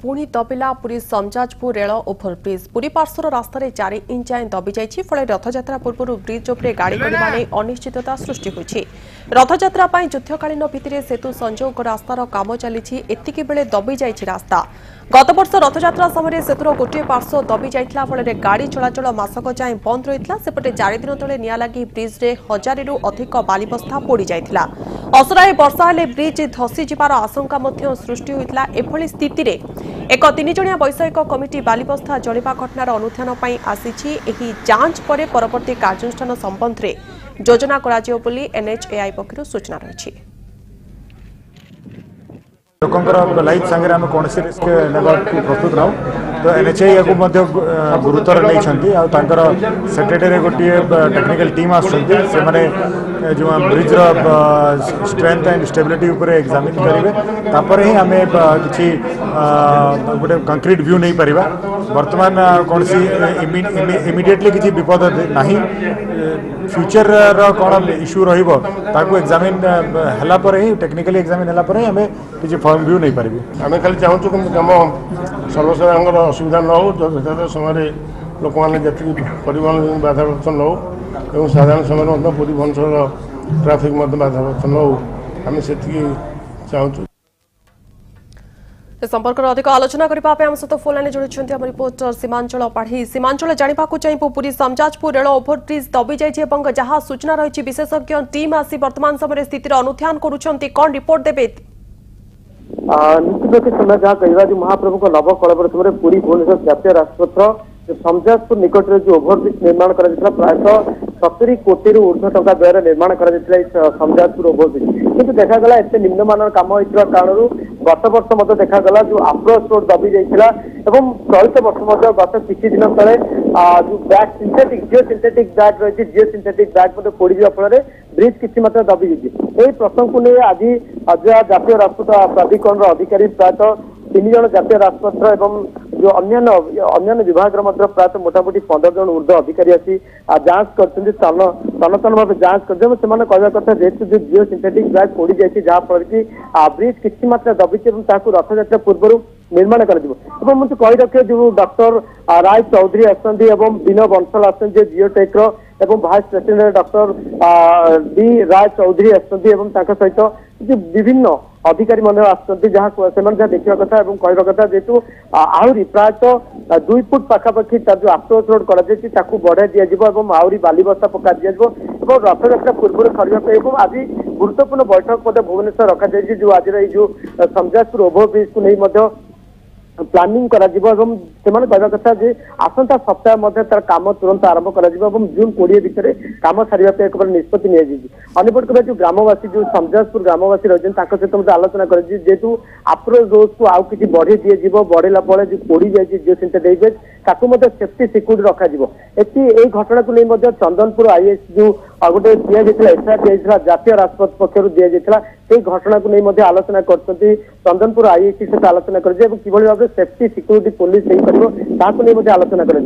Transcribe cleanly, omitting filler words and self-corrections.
पुणी दबिला Puri Samajapur rail overbridge पुरी पार्श्वर रास्तार 4 इंच जाए दबी जाइछि फल रथयात्रा पूर्व ब्रिज उपरे गाड़ी चढ़ा नहीं अनिश्चितता सृष्टि होइछि। रथयात्रा पई युद्धकालीन भित्तिरे सेतु संजोग रास्तार काम चली एतिकी बेले दबी जाइछि रास्ता। गत वर्ष रथयात्रा समय सेतुर गोटे पार्श्व दबी जाइथिला फल गाड़ी चलाचल मासक जाए बंद रहितला। सेपटे 4 दिन तले निया लागि ब्रिज रे 1000 रु अधिक बालीबस्ता पोड़ी जाइथिला। असराए वर्षा हेले ब्रिज धसी जिबार आशंका मध्य सृष्टि होइतला। एभली स्थिति रे एक 3 जणिया वैषयिक कमिटी बालीबस्ता जलिबा घटनार अनुध्यान पई आसीछि। एही जांच परे परवर्ती कार्यानुष्ठान संबंध रे योजना कराजियो बोली एनएचएआई पक्षरु सूचना रहिछि। लोकंकर लाइफ संगे आम कौन रिस्क ने प्रस्तुत ना तो एनएचआई या गुरुतर नहीं सेक्रेटरी गोटे टेक्निकल टीम आसुँच जो ब्रिज स्ट्रेंथ एंड स्टेबिलिटी उपर एग्जामिन करेंगे ही आम कि गोटे कंक्रीट व्यू नहीं पार बर्तमान कौन सी इमिडिएटली किसी विपद ना फ्यूचर कौन इश्यू रही एग्जामिन है ही टेक्निकली एग्जामिन है आम किसी फर्म व्यू नहीं पारि आम खाली चाहूँ कि कम सर्वसाधारण असुविधा न हो यथार्थ समय लोक मैंने जी परिवहन बाधाप्राप्त न हो साधारण समय पूरी भुवनेश्वर ट्राफिक बाधाप्राप्त न हो आम से चाहूँ। संपर्क अधिक आलोचना करने आम सहित फोन लाइन जोड़ी आम रिपोर्टर सीमांचल पाढ़ी। सीमांचल जानाकू चाहबू पुरी समजाजपुर रेल ओभरब्रिज दबी जाइए जहाँ सूचना रही विशेषज्ञ टीम आसी वर्तमान समय स्थिति अनुध्यान करुँच कौन रिपोर्ट देवे? निश्चित भाव समय जहाँ कह जो महाप्रभु को नव कलवर समय पुरी भुवनेश्वर जातीय राजपथ समजाजपुर निकट में जो ओभरब्रिज निर्माण कर प्रायतः 70 कोटी ऊर्ध्व टंका व्यय निर्माण कर समजाजपुर ओभरब्रिज किंतु देखागला एत निम्नमान काम होता कारण गत वर्ष देखागला जो अप्रोच रोड दबी जाइए एवं चलित वर्ष गत किसी दिन तले जो bag synthetic Jio synthetic bag रही जिओ सिंथेटिक बैग पोड़ी जावा फल ब्रिज किसी मात्रा दबी जाइए। प्रसंग को नहीं आज जातीय राजपथ प्राधिकरण अधिकारी प्रायतः 3 जन जातीय राजपथ एवं जो अन्य विभाग प्रायतः मोटामोटी 15 जन ऊर्ध्व अधिकारी आसी जांच कर तन भाव जांच कर कहवा कथा जेहतु जो जिओ सिंथेटिक बैग पोड़ी जाए जहाँफल कि ब्रिज किसी मात्रा दबी रथयात्रा पूर्व निर्माण कर मुझे कही रखे जो डॉक्टर राय चौधरी आसती विनय बंसल आसती geotech vice president doctor D राय चौधरी आसती सहित जो विभिन्न अधिकारी मन आसती जहाँ देखा कथा कहवा कथा जेहेतु आहरी प्रायतः 2 फुट पाखापाखि जो अप्रोच रोड कर बढ़ाई दिज्व आहरी बालीबस्ता पका दिज्व रथयात्रा पूर्व खरीद आज गुरुत्वपूर्ण बैठक भुवनेश्वर रखा जो आज जो समजाजपुर ओभरब्रिज को नहीं प्लानिंग करा कहवा कथा आसंता सप्ताह तार काम तुरंत आरंभ कर जून 20 भितर काम सारे एक निष्पत्ति निपट कह जो ग्रामवासी जो समजाजपुर ग्रामवासी रही सहित आलोचना कर जेहेतु अप्रोच रोड को आउ कि बढ़े दिज्व बढ़ेला जो पोड़ी जाए जो सिंथेटिक बेज ताकू सेफ्टी सिक्योरिटी रखा घटना को नहीं चंदनपुर आईएएस जो गोटे दिया जातीय राजपथ पक्षर दि घटना को नहीं आलोचना कर चंदनपुर आईएएस सहित आलोचना कर सेफ्टी सिक्योरिटी पुलिस नहीं आलोचना कर।